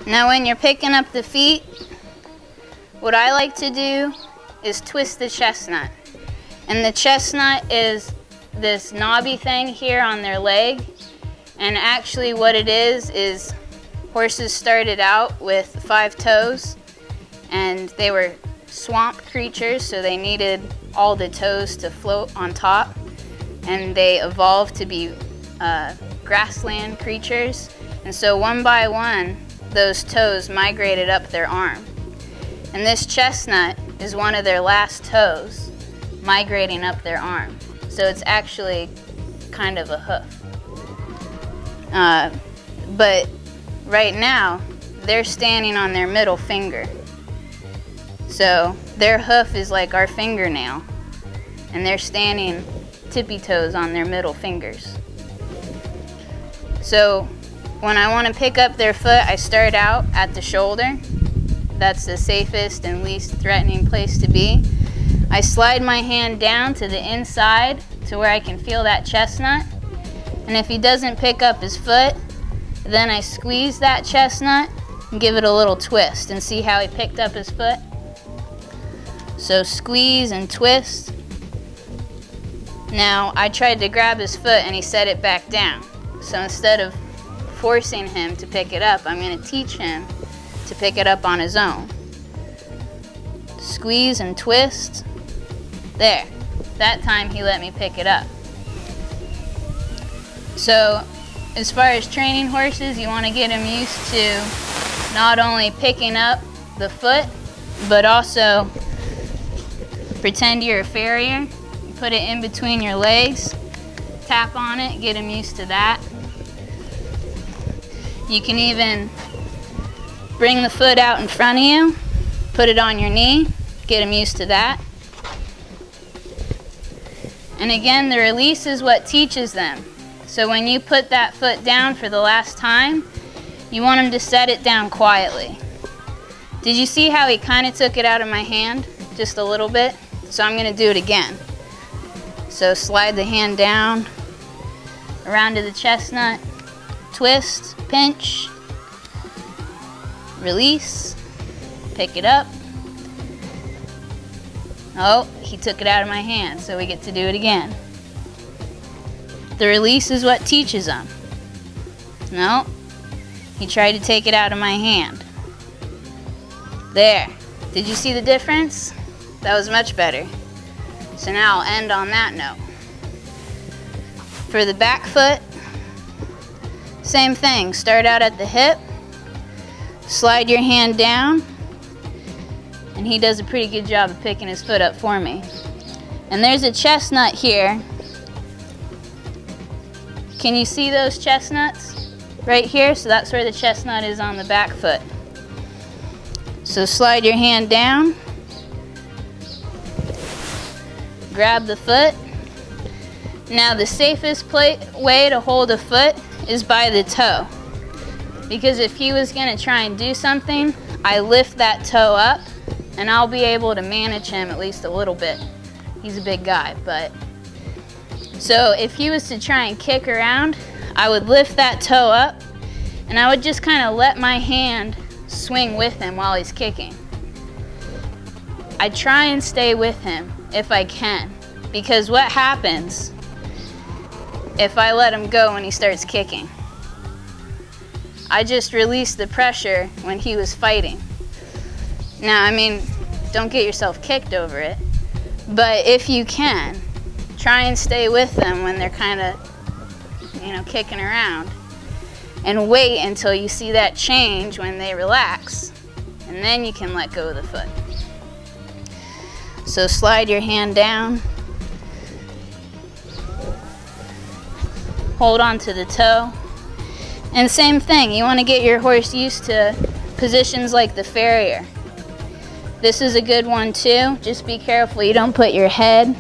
Now when you're picking up the feet, what I like to do is twist the chestnut. And the chestnut is this knobby thing here on their leg. And actually what it is horses started out with 5 toes, and they were swamp creatures, so they needed all the toes to float on top. And they evolved to be grassland creatures. And so one by one, those toes migrated up their arm. And this chestnut is one of their last toes migrating up their arm. So it's actually kind of a hoof. But right now, they're standing on their middle finger. So their hoof is like our fingernail, and they're standing tippy toes on their middle fingers. So when I want to pick up their foot, I start out at the shoulder. That's the safest and least threatening place to be. I slide my hand down to the inside to where I can feel that chestnut. And if he doesn't pick up his foot, then I squeeze that chestnut and give it a little twist, and see how he picked up his foot? So squeeze and twist. Now I tried to grab his foot and he set it back down. So instead of forcing him to pick it up, I'm going to teach him to pick it up on his own. Squeeze and twist. There. That time he let me pick it up. So as far as training horses, you want to get them used to not only picking up the foot, but also pretend you're a farrier. You put it in between your legs, tap on it, get them used to that. You can even bring the foot out in front of you, put it on your knee, get them used to that. And again, the release is what teaches them. So when you put that foot down for the last time, you want them to set it down quietly. Did you see how he kind of took it out of my hand? Just a little bit? So I'm going to do it again. So slide the hand down, around to the chestnut, twist, pinch, release, pick it up. Oh, he took it out of my hand, so we get to do it again. The release is what teaches them. No, he tried to take it out of my hand. There. Did you see the difference? That was much better. So now I'll end on that note. For the back foot, same thing. Start out at the hip, slide your hand down, and he does a pretty good job of picking his foot up for me. And there's a chestnut here. Can you see those chestnuts right here? So that's where the chestnut is on the back foot. So slide your hand down, grab the foot. Now the safest way to hold a foot is by the toe. Because if he was going to try and do something, I lift that toe up and I'll be able to manage him at least a little bit. He's a big guy, but so if he was to try and kick around, I would lift that toe up and I would just kind of let my hand swing with him while he's kicking. I try and stay with him if I can, because what happens if I let him go when he starts kicking? I just released the pressure when he was fighting. Now, I mean, don't get yourself kicked over it, but if you can, try and stay with them when they're kind of, you know, kicking around, and wait until you see that change when they relax, and then you can let go of the foot. So slide your hand down, hold on to the toe, and same thing, you want to get your horse used to positions like the farrier. This is a good one too. Just be careful you don't put your head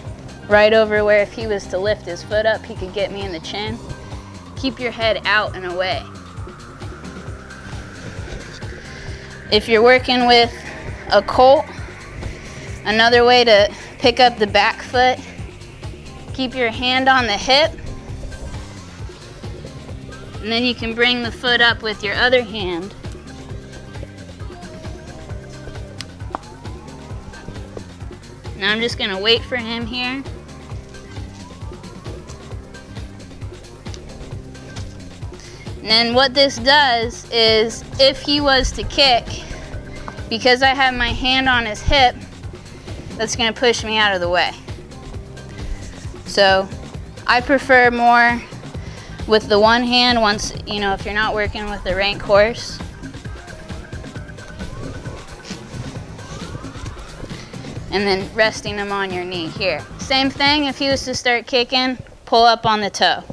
right over where if he was to lift his foot up, he could get me in the chin. Keep your head out and away. If you're working with a colt, another way to pick up the back foot, keep your hand on the hip, and then you can bring the foot up with your other hand Now I'm just gonna wait for him here. And then what this does is, if he was to kick, because I have my hand on his hip, that's gonna push me out of the way. So I prefer more with the one hand once, you know, if you're not working with a rank horse. And then resting him on your knee here. Same thing, if he was to start kicking, pull up on the toe.